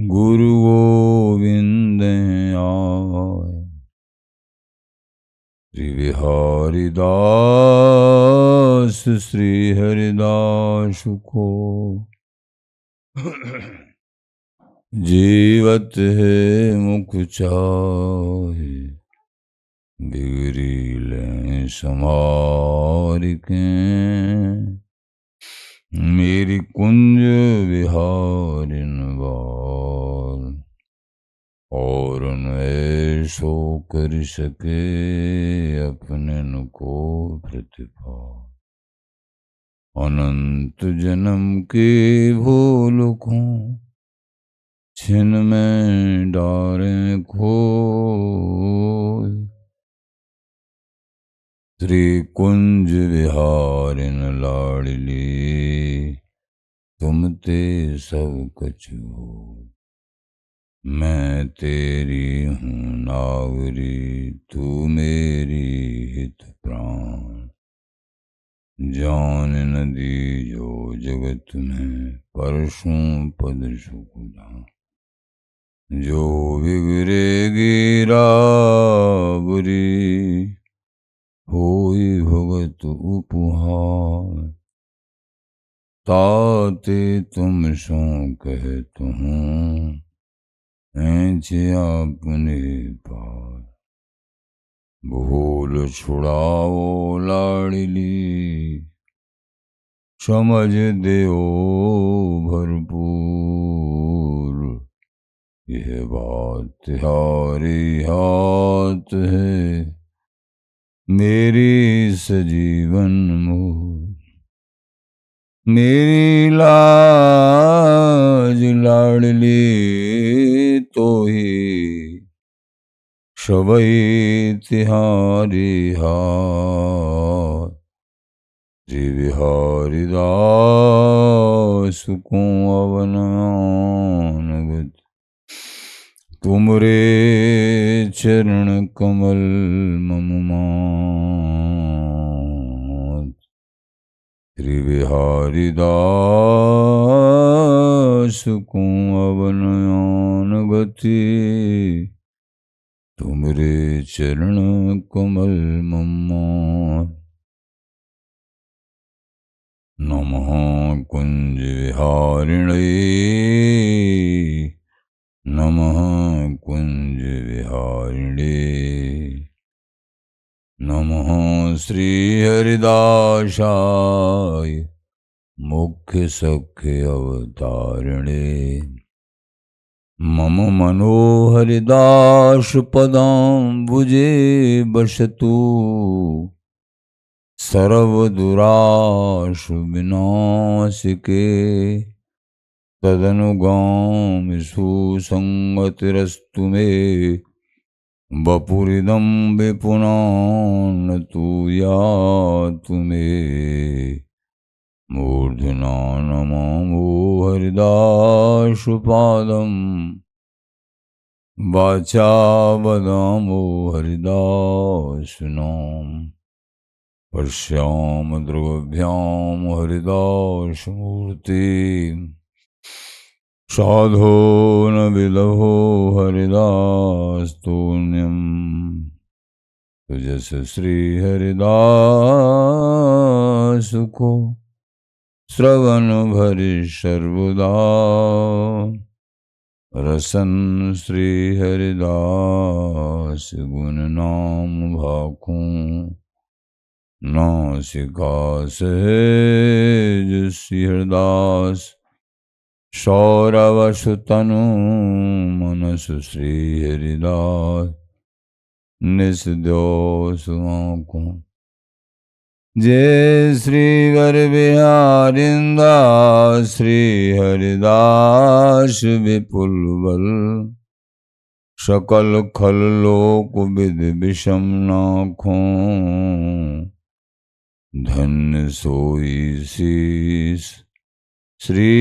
गुरु गोविंद आए। श्री बिहारी दास श्री हरिदास को जीवत है मुख चाहे, बिगड़ी लें संभार के। मेरी कुंज विहारिन बाल, और न ऐसो कर सके अपने न को प्रतिपाल। अनंत जन्म के भूल को छिन में डारे खोए, श्री कुंज विहारिन लाडली तुम ते सब कछु हो। मैं तेरी हूँ नावरी, तू मेरी हित प्राण। जान नदी जो जगत में परसों पद सुखदान। जो बिगड़ेगी रावरी, होई भगत उपहार। ताते तुम सो कहत हूँ, ऐंचे अपने पार। भूल छुड़ाओ लाडली, समझ देओ भरपूर। यह बात तुम्हारे हाथ है, मेरी सजीवन मोह। मेरी लाज लाडली तो ही सबई तिहारी हाथ। श्री बिहारी दास को अवनानगत, तुमरे चरण कमल मम मात। श्री बिहारी दास को अवनानगति, तुमरे चरण कमल मम मात। नमः कुंज विहारिणे, नमः कुंज विहारिणे। नमः श्री हरिदासाय, मुख्य सख्य अवतारिणे। मम मनोहरिदास पदाम्बुजे बसतु, सर्वदुराशु विनाशिके। तदनुगामि सुसंगतिरस्तु मे, वपुरिदं विपुनान्नतु यातु मे। मूर्धना नमामो हरिदासपादं, वाचा वदामो हरिदासनाम। पश्याम द्रुभ्याम हरिदासमूर्ति, साधो न विलभो हरिदास्तुल्यं। तुजस श्री हरिदास को श्रवण भरि सर्वदा। रसन श्री हरिदास गुण नाम भाखूं, नासिका सहज श्रीहरिदास। सौरवसुतनु मनस श्री हरिदास, निस दोष आँखों। जय श्री वर बिहारिंदास श्री हरिदास विपुल बल। सकल खल लोक विद विषम नाखों, धन्य सोई शीस श्री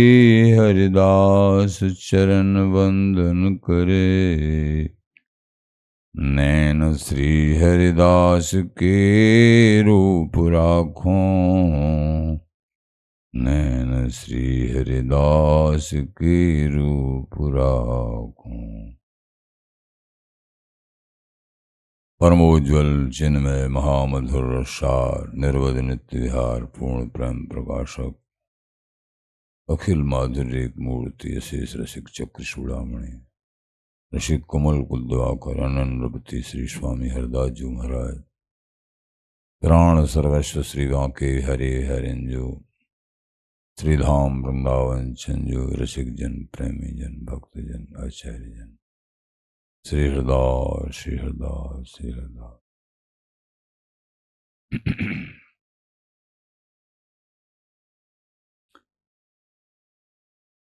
हरिदास चरण वंदन करे। नैन श्री हरिदास के रूप राखों, नैन श्री हरिदास की रूप राखूं। परमोज्वल चिन्मय महामधुर सार निर्वध नित्य विहार पूर्ण प्रेम प्रकाशक अखिल माधुर्य मूर्ति अशेष रसिक चक्र चूड़ामणि रसिक कमल कुल दिवाकर अनन्नपति श्री स्वामी हरदास जी महाराज प्राण सर्वस्व श्री बांके हरे हरिंजो श्रीधाम वृंदावन चंजो रसिक जन प्रेमी जन भक्त जन आचार्य जन श्री हरदास श्री हरदास श्री हरदास।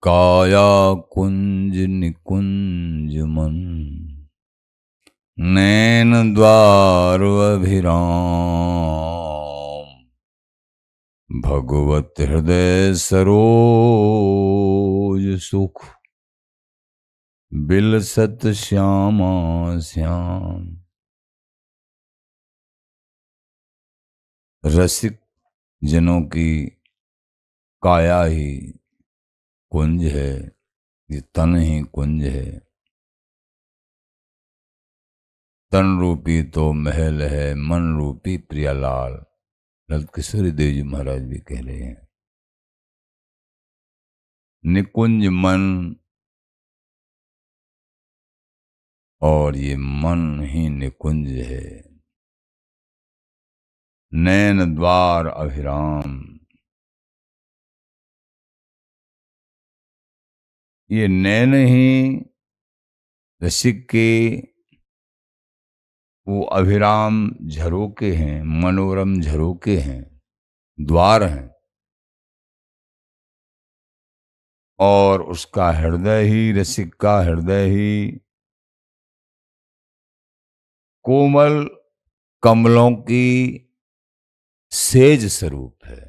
काया कुंज निकुंज मन नैन द्वार अभिराम भगवत हृदय सरोज सुख बिलसत श्यामा श्याम। रसिक जनों की काया ही कुंज है, ये तन ही कुंज है। तन रूपी तो महल है, मन रूपी प्रियालाल। ललित किशोरी देव जी महाराज भी कह रहे हैं। निकुंज मन, और ये मन ही निकुंज है। नैन द्वार अभिराम, ये नैन ही रसिक के वो अभिराम झरोके हैं, मनोरम झरोके हैं, द्वार हैं। और उसका हृदय ही, रसिक का हृदय ही कोमल कमलों की सेज स्वरूप है।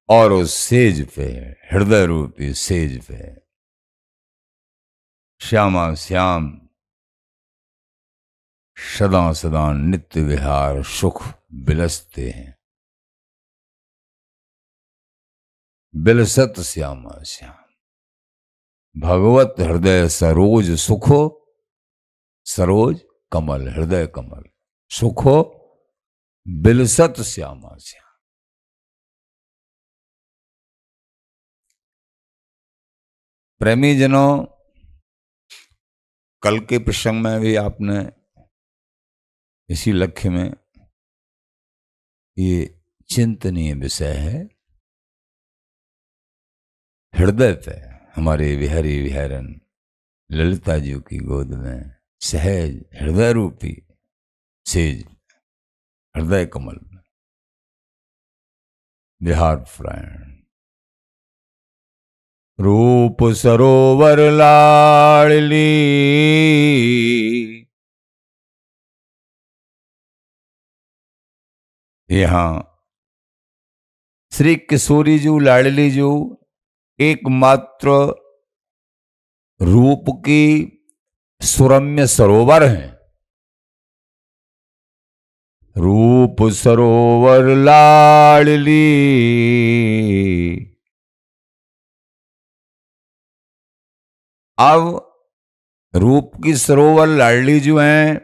और उस सेज पे, हृदय रूपी सेज पे श्यामा श्याम सदा सदा नित्य विहार सुख बिलसते हैं। बिलसत श्यामा श्याम भगवत हृदय सरोज सुखो, सरोज कमल, हृदय कमल सुखो बिलसत श्यामा श्याम। प्रेमी जनों, कल के प्रसंग में भी आपने इसी लक्ष्य में, ये चिंतनीय विषय है। हृदय पे हमारे विहरी विहरन ललिता जी की गोद में सहज हृदय रूपी सेज, हृदय कमल में विहार प्राण। रूप सरोवर लाडली, यहां श्री किशोरी जी लाडली जी एकमात्र रूप की सुरम्य सरोवर हैं। रूप सरोवर लाडली, अब रूप की सरोवर लाडली जो हैं,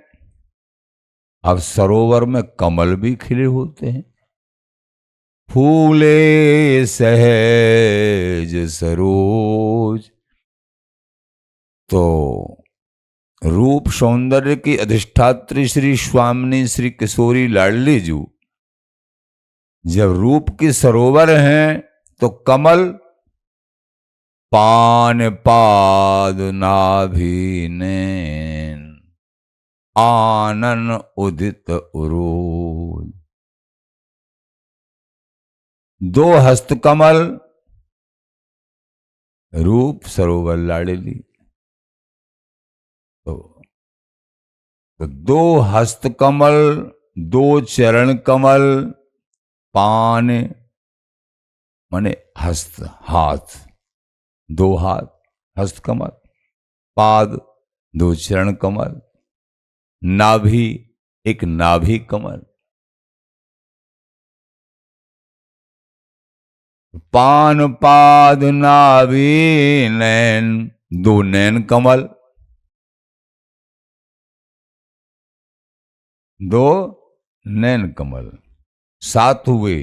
अब सरोवर में कमल भी खिले होते हैं। फूले सहज सरोज, तो रूप सौंदर्य की अधिष्ठात्री श्री स्वामिनी श्री किशोरी लाडली जी जब रूप की सरोवर हैं, तो कमल पान पाद नाभि नैन आनन उदित उरोज। दो हस्त कमल रूप सरोवर लाडली, तो दो हस्त कमल, दो चरण कमल, पान माने हस्त हाथ, दो हाथ हस्त कमल, पाद दो चरण कमल, नाभि एक नाभि कमल, पान पाद नाभि नैन, दो नैन कमल, दो नैन कमल, सात हुए।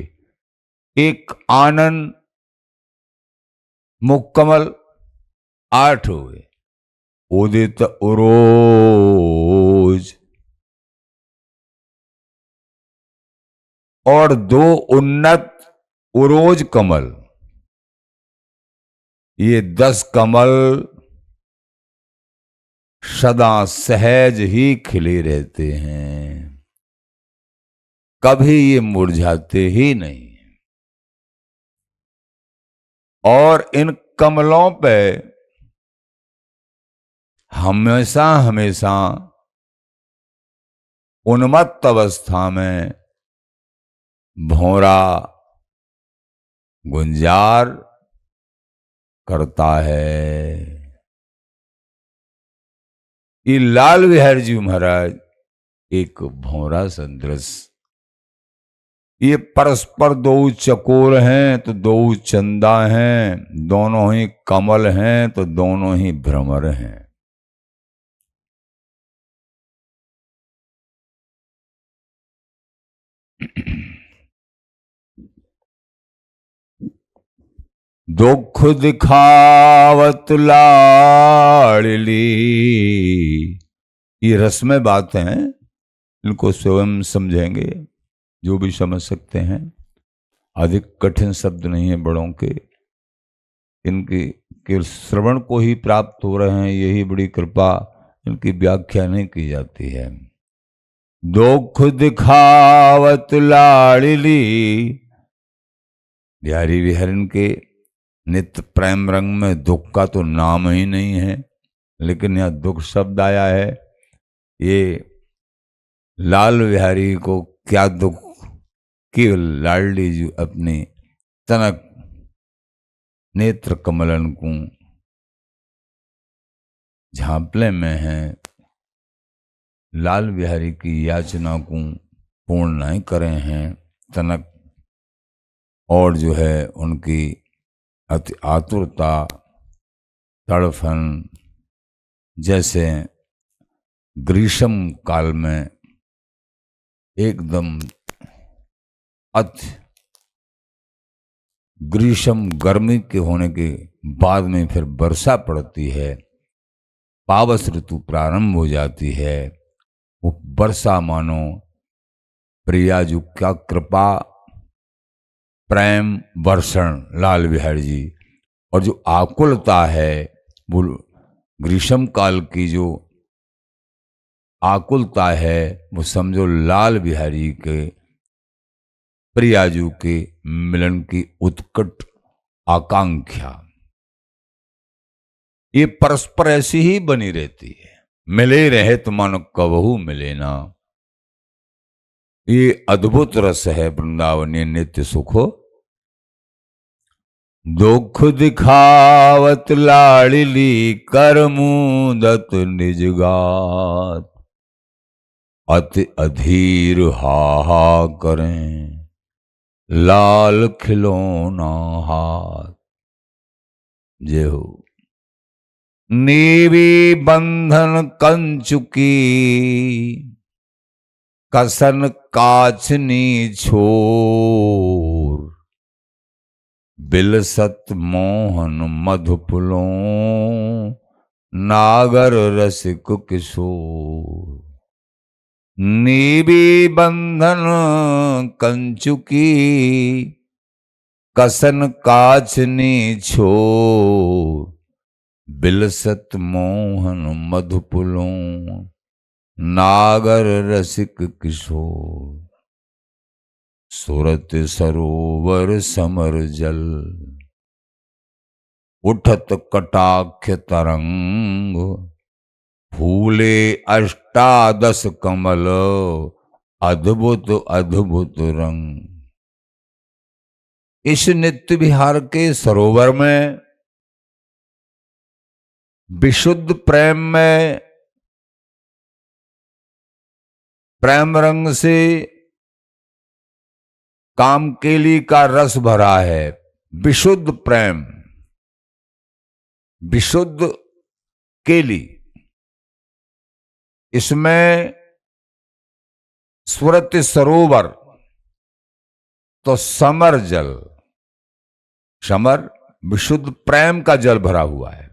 एक आनन मुख कमल, आठ हुए। उदित उरोज, और दो उन्नत उरोज कमल। ये 10 कमल सदा सहज ही खिले रहते हैं, कभी ये मुरझाते ही नहीं। और इन कमलों पे हमेशा हमेशा उन्मत्त अवस्था में भौरा गुंजार करता है। ये लाल विहार जी महाराज एक भौरा सदृश, ये परस्पर दो चकोर हैं तो दो चंदा हैं, दोनों ही कमल हैं तो दोनों ही भ्रमर हैं। दुख दिखावत लाडली, ये रसमय बात है, इनको स्वयं समझेंगे जो भी समझ सकते हैं। अधिक कठिन शब्द नहीं है बड़ों के, इनकी केवल श्रवण को ही प्राप्त हो रहे हैं, यही बड़ी कृपा, इनकी व्याख्या नहीं की जाती है। दुख दिखावत लाडली, बिहारी विहरण के नित्य प्रेम रंग में दुख का तो नाम ही नहीं है, लेकिन यह दुख शब्द आया है। ये लाल बिहारी को क्या दुख, केवल लाडली जी अपनी तनक नेत्र कमलन को झांपले में है, लाल बिहारी की याचना को पूर्ण नहीं करे हैं तनक, और जो है उनकी अति आतुरता तड़फन, जैसे ग्रीष्म काल में एकदम अति ग्रीष्म गर्मी के होने के बाद में फिर वर्षा पड़ती है, पावस ऋतु प्रारंभ हो जाती है। वो वर्षा मानो प्रियाजू क्या कृपा प्रेम वर्षण लाल बिहारी जी, और जो आकुलता है वो ग्रीष्म काल की जो आकुलता है वो समझो लाल बिहारी के प्रियाजू के मिलन की उत्कट आकांक्षा, ये परस्पर ऐसी ही बनी रहती है। मिले रहे तो मानो कबहू मिले ना, ये अद्भुत रस है वृंदावनी नित्य सुखो। दुख दिखावत लाडली, करमुदत निजगात, अति अधीर हा करें, लाल खिलौना हाथ। जय हो। नीवी बंधन कंचुकी, कसन काचनी छोर, बिलसत मोहन मधुपुलों, नागर रसिक किशोर। नीबी बंधन कंचुकी, कसन काचनी छोर, बिलसत मोहन मधुपुलों, नागर रसिक किशोर। सुरत सरोवर समर जल, उठत कटाक्ष तरंग, फूले अष्टादश कमल, अद्भुत अद्भुत रंग। इस नित्य विहार के सरोवर में विशुद्ध प्रेम में प्रेम रंग से कामकेली का रस भरा है, विशुद्ध प्रेम, विशुद्ध केली, इसमें स्फुरति सरोवर, तो समर जल, समर विशुद्ध प्रेम का जल भरा हुआ है,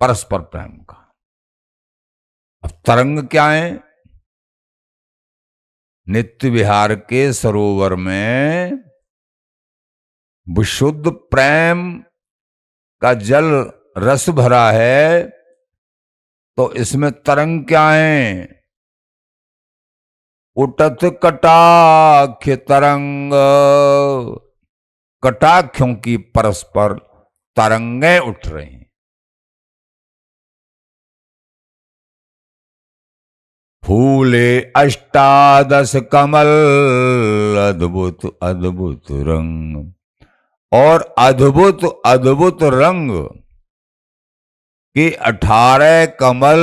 परस्पर प्रेम का। अब तरंग क्या है? नित्य विहार के सरोवर में विशुद्ध प्रेम का जल रस भरा है, तो इसमें तरंग क्या है? उठत कटाक्ष तरंग, कटाक्षों की परस्पर तरंगें उठ रही हैं। फूले अष्टादश कमल, अद्भुत अद्भुत रंग, और अद्भुत अद्भुत रंग के 18 कमल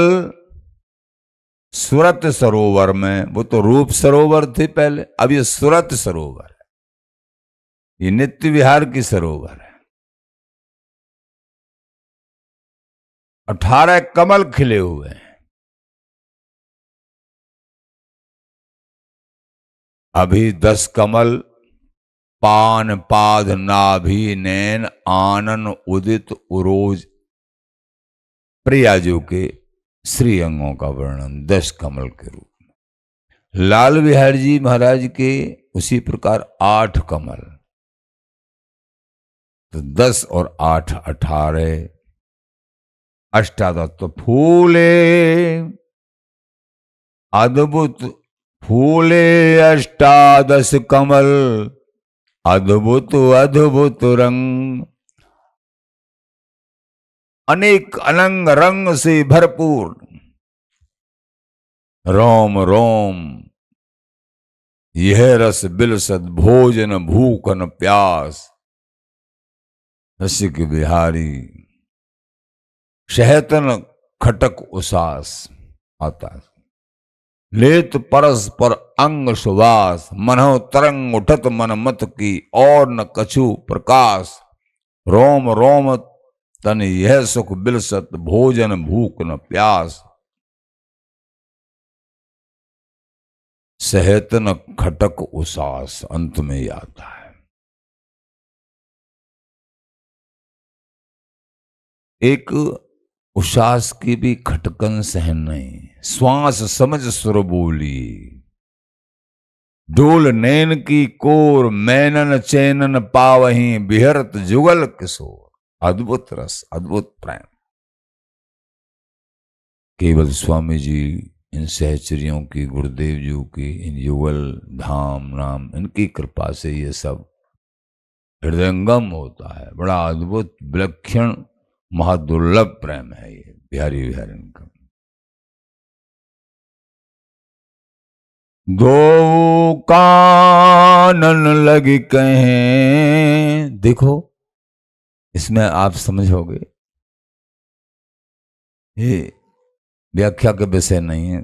सुरत सरोवर में। वो तो रूप सरोवर थे पहले, अब ये सुरत सरोवर है, ये नित्य विहार की सरोवर है। 18 कमल खिले हुए हैं। अभी 10 कमल पान पाद नाभि नैन आनन उदित उरोज प्रियाजू के श्री अंगों का वर्णन 10 कमल के रूप में। लाल बिहारी जी महाराज के उसी प्रकार 8 कमल, तो 10 और 8 18, अष्टादश। तो फूले अद्भुत, फूले अष्टादश कमल, अद्भुत अद्भुत रंग, अनेक अनंग रंग से भरपूर, रोम रोम यह रस बिलसद भोजन भूखन प्यास, रसिक बिहारी शहतन खटक उसास आता है। लेत परस पर अंग सुवास, मनहो तरंग उठत मन मत की, और न कछु प्रकाश, रोम रोम तन यह सुख बिलसत भोजन भूख न प्यास, सहतन खटक उसास। अंत में ही आता है। एक उसास की भी खटकन सहन नहीं, श्वास समझ सुर बोली, डोल नैन की कोर, मैनन चैनन पावहीं, बिहरत जुगल किशोर। अद्भुत रस, अद्भुत प्रेम। केवल स्वामी जी इन सहचरियों की, गुरुदेव जी की, इन युगल धाम नाम, इनकी कृपा से ये सब हृदयंगम होता है। बड़ा अद्भुत विलक्षण महादुर्लभ प्रेम है ये बिहारी बिहारी का। दो कानन लगी कहें, देखो इसमें आप समझोगे, ये व्याख्या के विषय नहीं है,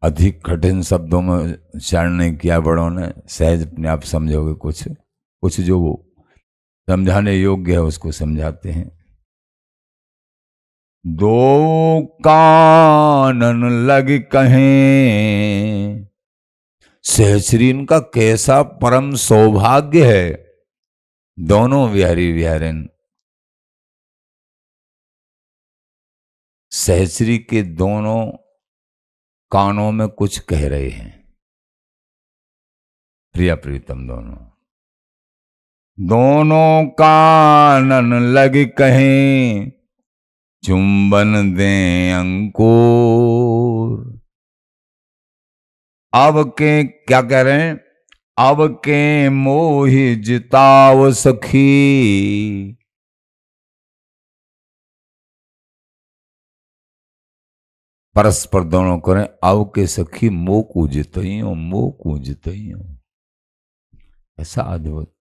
अधिक कठिन शब्दों में उच्चारण नहीं किया बड़ों ने, सहज अपने आप समझोगे। कुछ जो वो समझाने योग्य है उसको समझाते हैं। दो कानन लग कहें, सहचरी इनका कैसा परम सौभाग्य है। दोनों बिहारी बिहारिन सहचरी के दोनों कानों में कुछ कह रहे हैं, प्रिया प्रीतम दोनों कानन लग कहें, चुंबन दें अंकुर। अब के क्या कह रहे हैं? अब के मोहि जिताव सखी, परस्पर दोनों करें, अब के सखी मोह को जितइयो, मोह को जितइयो। ऐसा अद्भुत।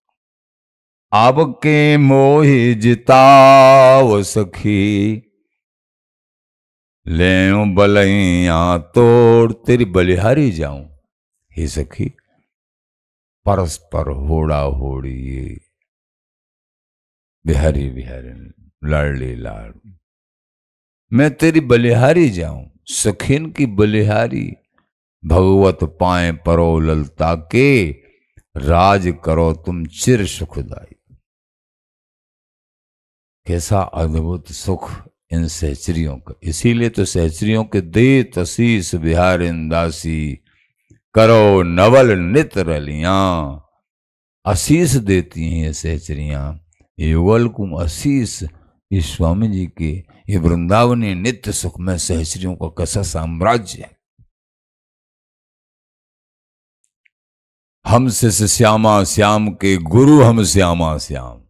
अब के मोहि जिताव सखी, ले बलैया तोड़, तेरी बलिहारी जाऊं हे सखी। परस्पर होड़ा होड़ी ये बिहारी बिहारी लाडली लाड। मैं तेरी बलिहारी जाऊं सखीन की बलिहारी, भगवत पाए परो ललता के, राज करो तुम चिर सुखदाई। कैसा अद्भुत सुख इन सहचरियों का। इसीलिए तो सहचरियों के दे तसीस बिहारिन दासी, करो नवल नित रलियां। आशीष देती हैं ये सहचरियां, ये युगल कुम आशीष। ये स्वामी जी के ये वृंदावनी नित्य सुख में सहचरियों का कैसा साम्राज्य है। हम शिष्य श्यामा श्याम के, गुरु हम श्यामा श्याम।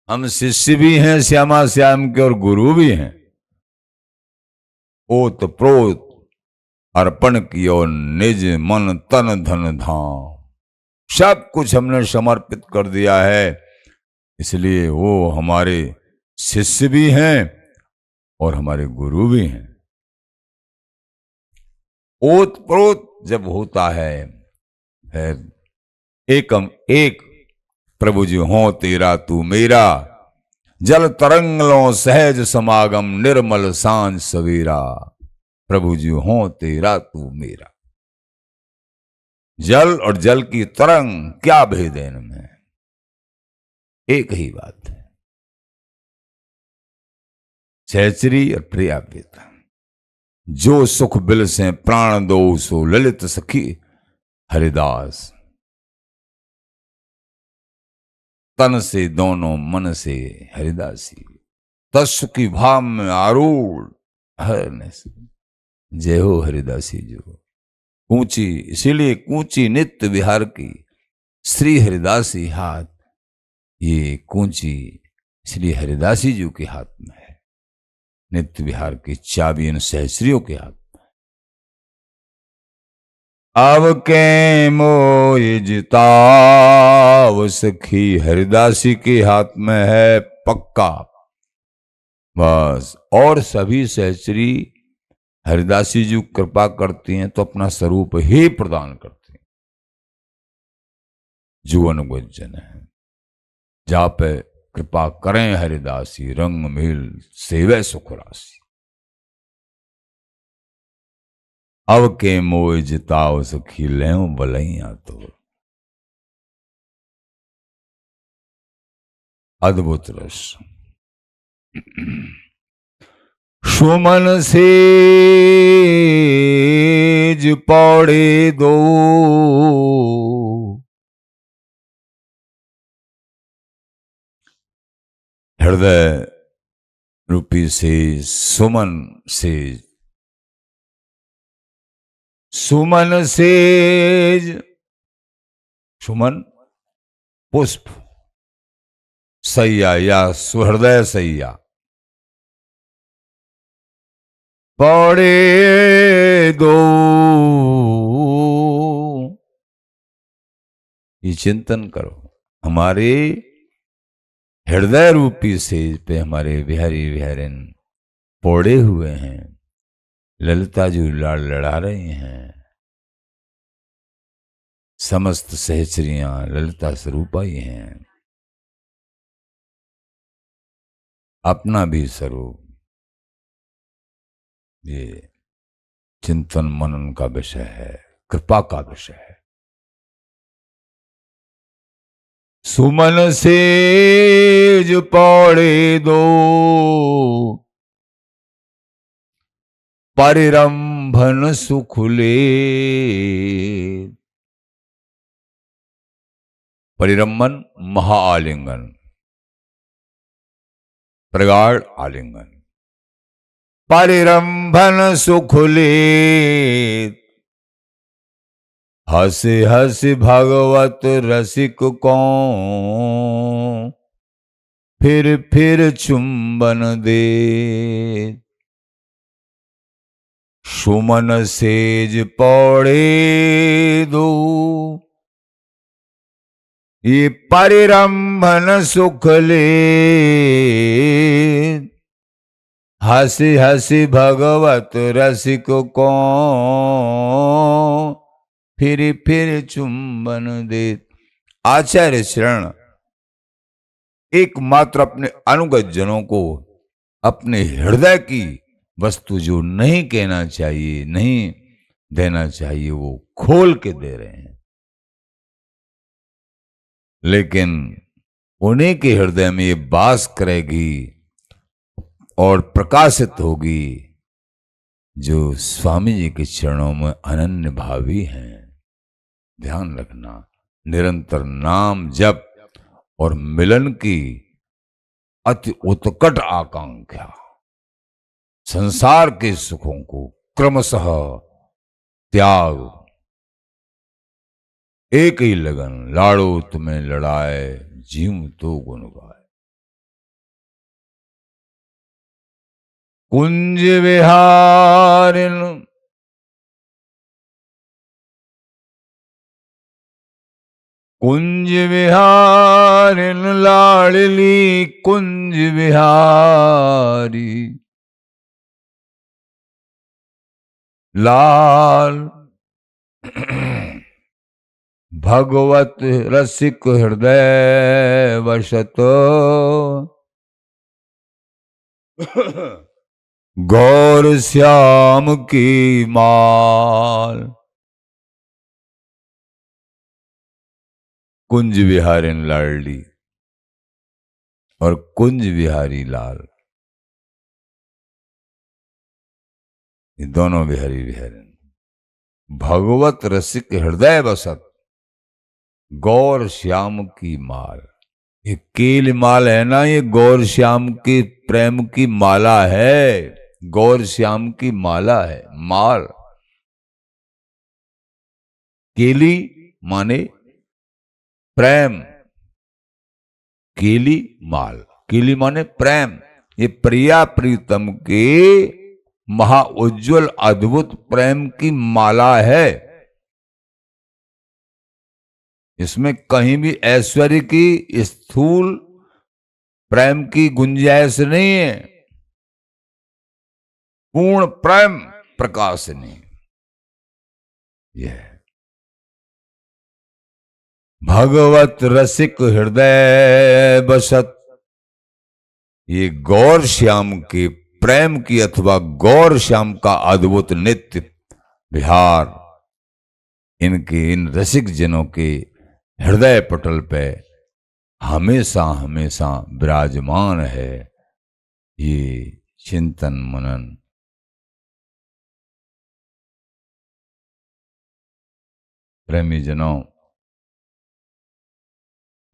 हम शिष्य भी हैं श्यामा श्याम के और गुरु भी हैं। ओत प्रोत अर्पण कियो निज मन तन धन धाम, सब कुछ हमने समर्पित कर दिया है। इसलिए वो हमारे शिष्य भी हैं और हमारे गुरु भी हैं। ओत प्रोत जब होता है फिर एकम एक, प्रभु जी हो तेरा तू मेरा, जल तरंग लो सहज समागम, निर्मल सांझ सवेरा। प्रभु जी हो तेरा तू मेरा। जल और जल की तरंग, क्या भेद है इनमें, एक ही बात है, सहचरी और प्रियापिता। जो सुख बिल से प्राण दो सो ललित सखी हरिदास, तन से दोनों मन से हरिदासी, तस् की भाव में आरूढ़ हर ने से। जय हो हरिदासी जो ऊंची, इसीलिए कूची नित्य विहार की श्री हरिदासी हाथ। ये कूची श्री हरिदासी जी के हाथ में है। नित्य विहार की चाबी इन सहस्रियों के हाथ में। अब के मोय जिताव सखी हरिदासी के हाथ में है पक्का बस। और सभी सहस्री हरिदासी जी कृपा करती हैं तो अपना स्वरूप ही प्रदान करती हैं। जुवन गुजन है जा पे कृपा करें हरिदासी, रंग मिल सेवे सुख राशि। अब के मोय जिताओ सखी ले बलैया तो। अद्भुत रस। सुमन सेज पौड़े दो, हृदय रूपी से सुमन सेज, सुमन सेज, सुमन पुष्प, सैया या सुहृदय सैया, पौड़े दो। ये चिंतन करो, हमारे हृदय रूपी सेज पे हमारे बिहारी बिहारिन पौड़े हुए हैं। ललिता जी लाड़ लड़ा रही हैं। समस्त सहचरियां ललिता स्वरूपा ही हैं। अपना भी स्वरूप ये चिंतन मनन का विषय है, कृपा का विषय है। सुमन सेज पौड़े दो, परिरंभन सुखुले। परिरंभन महाआलिंगन, प्रगाढ़ आलिंगन। परिरंभन सुखुले, हंस हंस भगवत रसिक को, फिर चुंबन दे। सुमन सेज पौड़े दो, ये परिरंभन सुखले, हंसी हंसी भगवत रसिक को, फिर चुंबन दे। आचार्य चरण एकमात्र अपने अनुगत जनों को अपने हृदय की वस्तु जो नहीं कहना चाहिए, नहीं देना चाहिए, वो खोल के दे रहे हैं। लेकिन उन्हीं के हृदय में ये वास करेगी और प्रकाशित होगी जो स्वामी जी के चरणों में अनन्य भावी हैं। ध्यान रखना, निरंतर नाम जप और मिलन की अति उत्कट आकांक्षा, संसार के सुखों को क्रमशः त्याग, एक ही लगन, लाड़ो तुम्हें लड़ाए, जीव तो गुण गाए। कुंज विहारिन कुंज विहारिन लाडली कुंज विहारी, लाल भगवत रसिक हृदय वशत, गौर श्याम की माल। कुंज विहारिन लाडली और कुंज विहारी लाल, ये दोनों बिहारी बिहारिन। भगवत रसिक हृदय बसत, गौर श्याम की माल। ये केल माल है ना, ये गौर श्याम के प्रेम की माला है, गौर श्याम की माला है। माल, केली माने प्रेम, केली माल, केली माने प्रेम। ये प्रिया प्रीतम के महा उज्ज्वल अद्भुत प्रेम की माला है। इसमें कहीं भी ऐश्वर्य की, स्थूल प्रेम की गुंजाइश नहीं है। पूर्ण प्रेम प्रकाश नहीं। यह भगवत रसिक हृदय बसत, ये गौर श्याम के प्रेम की अथवा गौर श्याम का अद्भुत नित्य विहार इनके, इन रसिक जनों के हृदय पटल पे हमेशा हमेशा विराजमान है। ये चिंतन मनन प्रेमी जनों,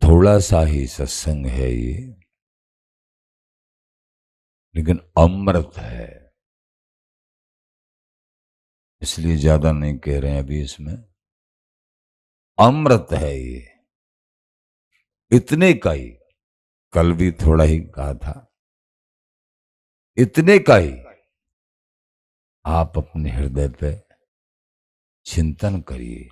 थोड़ा सा ही सत्संग है ये, लेकिन अमृत है, इसलिए ज्यादा नहीं कह रहे हैं अभी। इसमें अमृत है ये, इतने का ही, कल भी थोड़ा ही कहा था, इतने का ही आप अपने हृदय पे चिंतन करिए,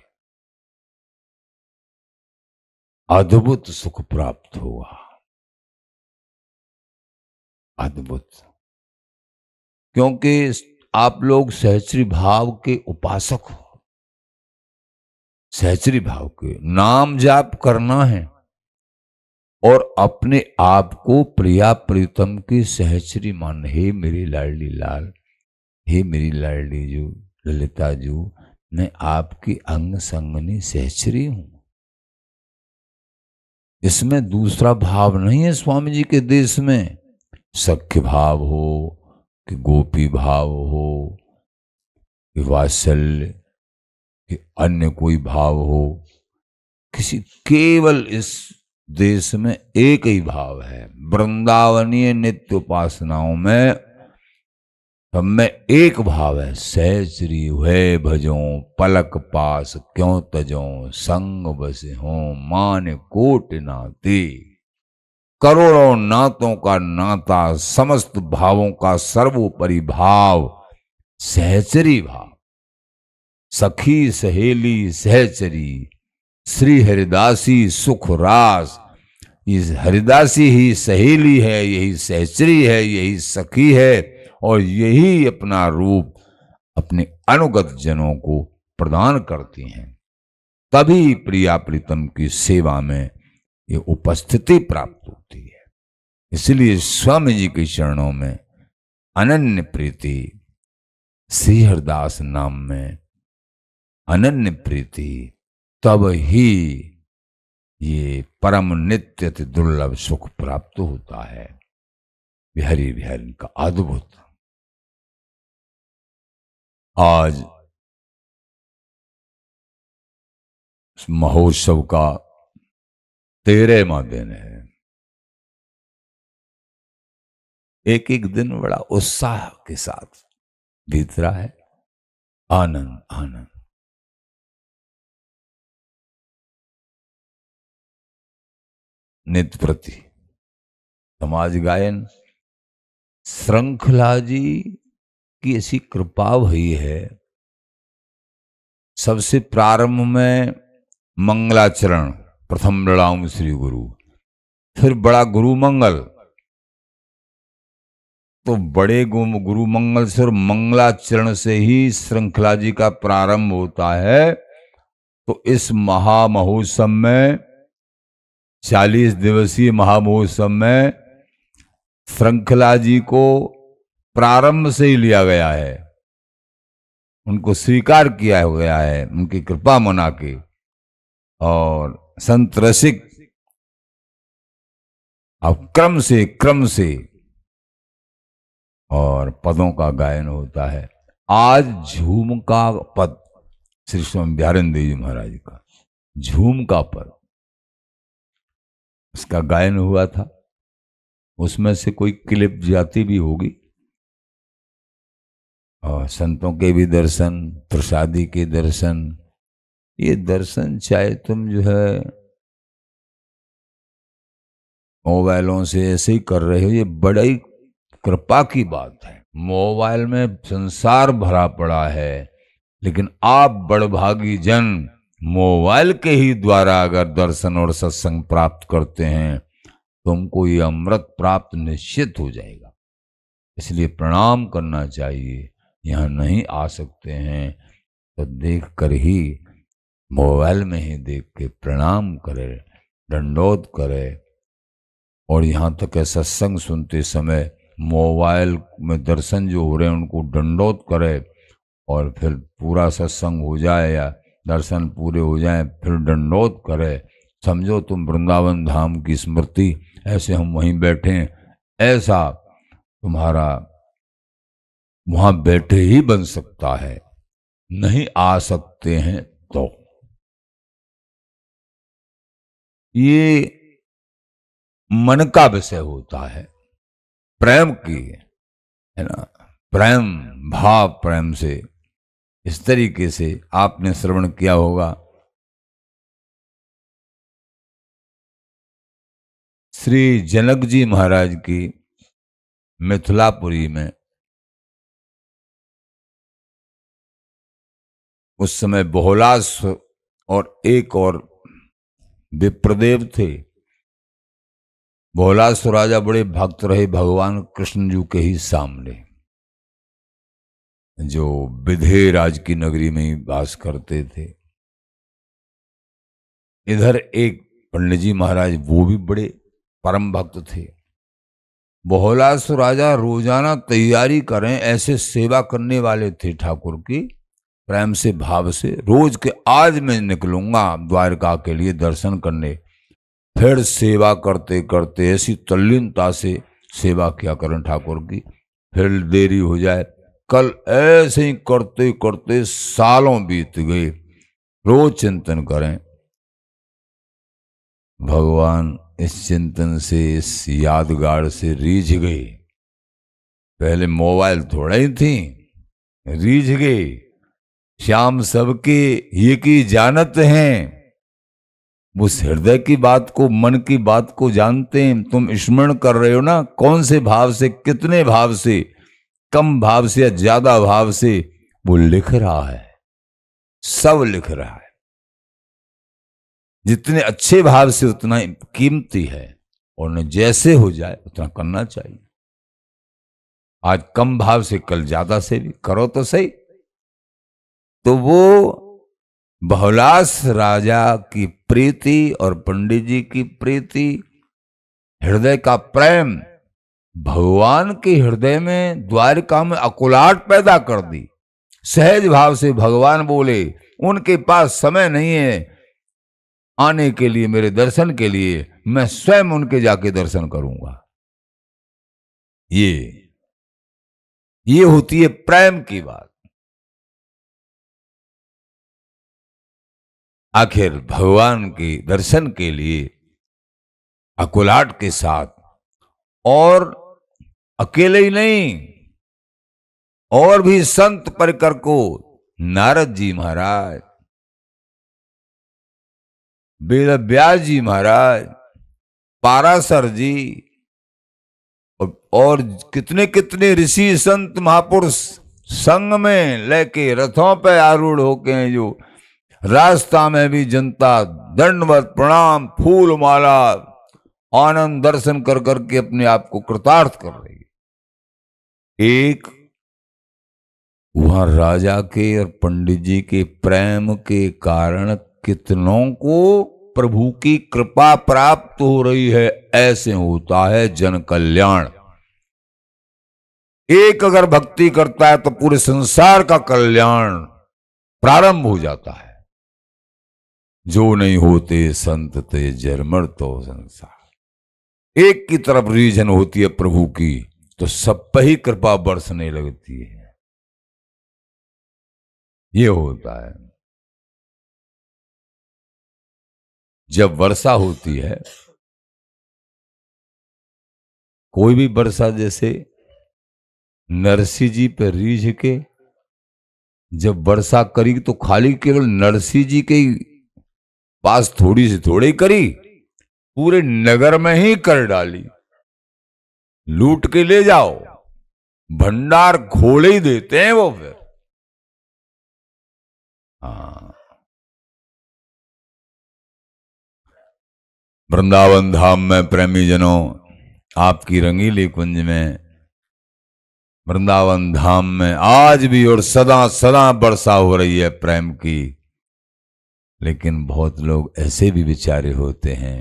अद्भुत सुख प्राप्त होगा। अद्भुत, क्योंकि आप लोग सहचरी भाव के उपासक हो। सहचरी भाव के नाम जाप करना है और अपने आप को प्रिया प्रीतम की सहचरी मान। हे मेरी लाडली लाल, हे मेरी लाडली जू ललिता जू, मैं आपकी अंग संगनी सहचरी हूं। इसमें दूसरा भाव नहीं है। स्वामी जी के देश में सख्य भाव हो कि गोपी भाव हो कि वात्सल्य कि अन्य कोई भाव हो, किसी, केवल इस देश में एक ही भाव है। वृंदावनीय नित्य उपासनाओं में सब में एक भाव है, सहचरी हुए भजों, पलक पास क्यों तजों, संग बसे हों मान कोट नाते। करोड़ों नातों का नाता, समस्त भावों का सर्वोपरि भाव सहचरी भाव। सखी सहेली सहचरी, श्री हरिदासी सुख रास। इस हरिदासी ही सहेली है, यही सहचरी है, यही सखी है, और यही अपना रूप अपने अनुगत जनों को प्रदान करती हैं। तभी प्रिया प्रीतम की सेवा में ये उपस्थिति प्राप्त होती है। इसलिए स्वामी जी के चरणों में अनन्य प्रीति, श्री हरदास नाम में अनन्य प्रीति, तब ही ये परम नित्य अति दुर्लभ सुख प्राप्त होता है। बिहारी बिहारी का अद्भुत आज महोत्सव का 13वां दिन है। एक एक दिन बड़ा उत्साह के साथ बीत रहा है। आनंद आनंद। नित्य प्रति समाज गायन श्रृंखला जी की ऐसी कृपा हुई है। सबसे प्रारंभ में मंगलाचरण, प्रथम लड़ाऊं श्री गुरु, फिर बड़ा गुरु मंगल, तो बड़े गुरु मंगल से और मंगलाचरण से ही श्रृंखला जी का प्रारंभ होता है। तो इस महामहोत्सव में 40 दिवसीय महामहोत्सव में श्रृंखला जी को प्रारंभ से ही लिया गया है, उनको स्वीकार किया गया है उनकी कृपा मना के। और संत रसिक अब क्रम से और पदों का गायन होता है। आज झूम का पद श्री स्वामी बिहारिंद देव जी महाराज का झूम का पद, उसका गायन हुआ था। उसमें से कोई क्लिप जाती भी होगी। और संतों के भी दर्शन, प्रसादी के दर्शन, ये दर्शन चाहे तुम जो है मोबाइलों से ऐसे ही कर रहे हो, ये बड़ी कृपा की बात है। मोबाइल में संसार भरा पड़ा है, लेकिन आप बड़भागी जन मोबाइल के ही द्वारा अगर दर्शन और सत्संग प्राप्त करते हैं, तुमको ये अमृत प्राप्त निश्चित हो जाएगा। इसलिए प्रणाम करना चाहिए। यहाँ नहीं आ सकते हैं तो देख कर ही, मोबाइल में ही देख के प्रणाम करे, दंडोत करे। और यहाँ तक है सत्संग सुनते समय मोबाइल में दर्शन जो हो रहे हैं उनको दंडोत करे, और फिर पूरा सत्संग हो जाए या दर्शन पूरे हो जाए फिर दंडोत करे। समझो तुम वृंदावन धाम की स्मृति, ऐसे हम वहीं बैठे, ऐसा तुम्हारा वहां बैठे ही बन सकता है। नहीं आ सकते हैं तो ये मन का विषय होता है, प्रेम की, है ना। प्रेम भाव, प्रेम से इस तरीके से आपने श्रवण किया होगा। श्री जनक जी महाराज की मिथिलापुरी में उस समय बहुलास और एक और विप्रदेव थे। बहुलास राजा बड़े भक्त रहे भगवान कृष्ण जी के ही सामने, जो विधेय राज की नगरी में ही वास करते थे। इधर एक पंडित जी महाराज, वो भी बड़े परम भक्त थे। बहुलास राजा रोजाना तैयारी करें ऐसे सेवा करने वाले थे ठाकुर की, प्रेम से भाव से। रोज के आज मैं निकलूंगा द्वारका के लिए दर्शन करने, फिर सेवा करते करते ऐसी तल्लीनता से सेवा किया करें ठाकुर की, फिर देरी हो जाए। कल ऐसे ही करते करते सालों बीत गए। रोज चिंतन करें। भगवान इस चिंतन से, इस यादगार से रीझ गए। पहले मोबाइल थोड़ा ही थी, रीझ गए। श्याम सबके ये की जानत हैं, उस हृदय की बात को, मन की बात को जानते हैं। तुम स्मरण कर रहे हो ना, कौन से भाव से, कितने भाव से, कम भाव से या ज्यादा भाव से, वो लिख रहा है, सब लिख रहा है। जितने अच्छे भाव से उतना कीमती है, और न जैसे हो जाए उतना करना चाहिए। आज कम भाव से, कल ज्यादा से भी करो तो सही। तो वो बहुलास राजा की प्रीति और पंडित जी की प्रीति, हृदय का प्रेम भगवान के हृदय में, द्वारिका में अकुलाहट पैदा कर दी। सहज भाव से भगवान बोले, उनके पास समय नहीं है आने के लिए, मेरे दर्शन के लिए, मैं स्वयं उनके जाके दर्शन करूंगा। ये होती है प्रेम की बात। आखिर भगवान के दर्शन के लिए अकुलाहट के साथ, और अकेले ही नहीं, और भी संत परिकर को, नारद जी महाराज, वेद व्यास जी महाराज, पाराशर जी, और कितने कितने ऋषि संत महापुरुष संग में लेके रथों पे आरूढ़ होके, जो रास्ता में भी जनता दंडवत प्रणाम, फूल माला, आनंद दर्शन कर करके अपने आप को कृतार्थ कर रही है। एक वहां राजा के और पंडित जी के प्रेम के कारण कितनों को प्रभु की कृपा प्राप्त हो रही है। ऐसे होता है जन कल्याण। एक अगर भक्ति करता है तो पूरे संसार का कल्याण प्रारंभ हो जाता है। जो नहीं होते संत ते जरमर तो संसार। एक की तरफ रीझन होती है प्रभु की, तो सब पे ही कृपा बरसने लगती है। ये होता है। जब वर्षा होती है, कोई भी वर्षा, जैसे नरसिंह जी पे रीझ के जब वर्षा करी तो खाली केवल नरसिंह जी के पास थोड़ी सी थोड़ी करी, पूरे नगर में ही कर डाली। लूट के ले जाओ, भंडार खोले ही देते हैं वो फिर। हाँ, वृंदावन धाम में प्रेमी जनों, आपकी रंगीली कुंज में, वृंदावन धाम में आज भी और सदा सदा वर्षा हो रही है प्रेम की। लेकिन बहुत लोग ऐसे भी बेचारे होते हैं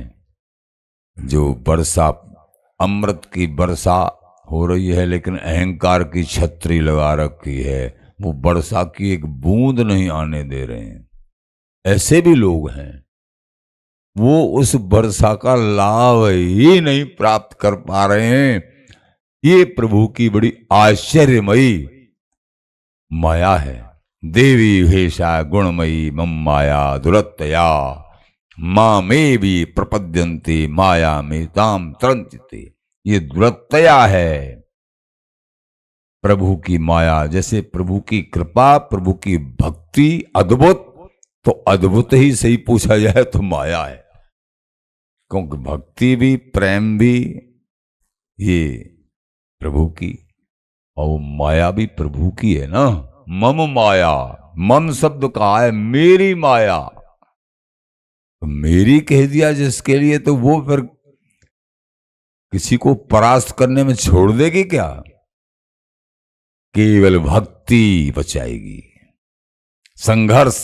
जो वर्षा, अमृत की वर्षा हो रही है, लेकिन अहंकार की छतरी लगा रखी है, वो वर्षा की एक बूंद नहीं आने दे रहे हैं। ऐसे भी लोग हैं, वो उस वर्षा का लाभ ही नहीं प्राप्त कर पा रहे हैं। ये प्रभु की बड़ी आश्चर्यमयी माया है। देवी भेषा गुणमयी मम माया दुरत्तया, माँ में भी प्रपद्यन्ते माया में ताम तरंतिते। ये दुरत्तया है प्रभु की माया। जैसे प्रभु की कृपा, प्रभु की भक्ति अद्भुत, तो अद्भुत ही सही पूछा जाए तो माया है। क्योंकि भक्ति भी, प्रेम भी ये प्रभु की, और माया भी प्रभु की है ना। मम माया, मम शब्द कहा है मेरी माया, तो मेरी कह दिया जिसके लिए, तो वो फिर किसी को परास्त करने में छोड़ देगी क्या? केवल भक्ति बचाएगी। संघर्ष,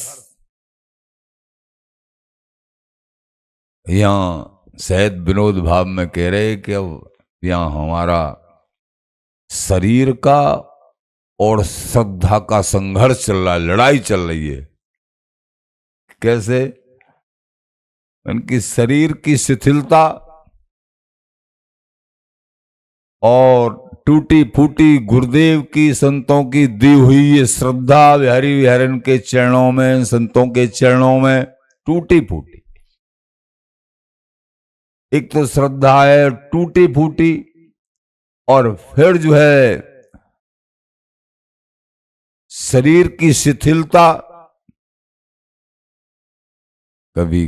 यहां शायद विनोद भाव में कह रहे कि अब यहां हमारा शरीर का और श्रद्धा का संघर्ष चल रहा है, लड़ाई चल रही है। कैसे? उनकी शरीर की शिथिलता और टूटी फूटी गुरुदेव की, संतों की दी हुई ये श्रद्धा, बिहारी विहारन के चरणों में, संतों के चरणों में टूटी फूटी। एक तो श्रद्धा है टूटी फूटी, और फिर जो है शरीर की शिथिलता। कभी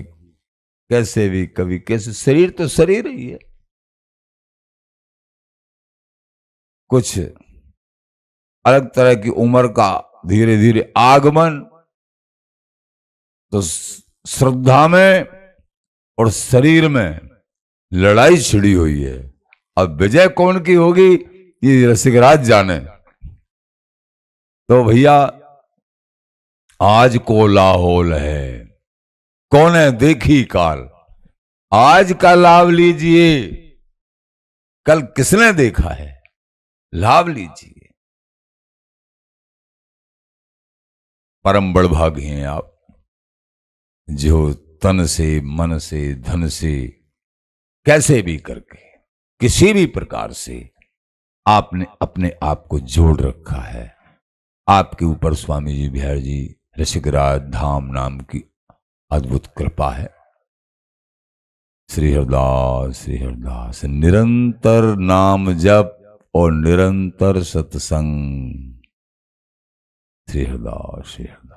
कैसे भी, कभी कैसे। शरीर तो शरीर ही है। कुछ अलग तरह की उम्र का धीरे धीरे आगमन, तो श्रद्धा में और शरीर में लड़ाई छिड़ी हुई है। अब विजय कौन की होगी ये रसिकराज जाने। तो भैया आज को लाहौल है, कौने देखी काल। आज का लाभ लीजिए, कल किसने देखा है, लाभ लीजिए। परम बड़भागी हैं आप, जो तन से, मन से, धन से, कैसे भी करके, किसी भी प्रकार से आपने अपने आप को जोड़ रखा है। आपके ऊपर स्वामी जी बिहार जी ऋषिकराज धाम नाम की अद्भुत कृपा है। श्री हरदास, श्री हरदास, निरंतर नाम जप और निरंतर सत्संग। श्री हरदास, श्री हरदास।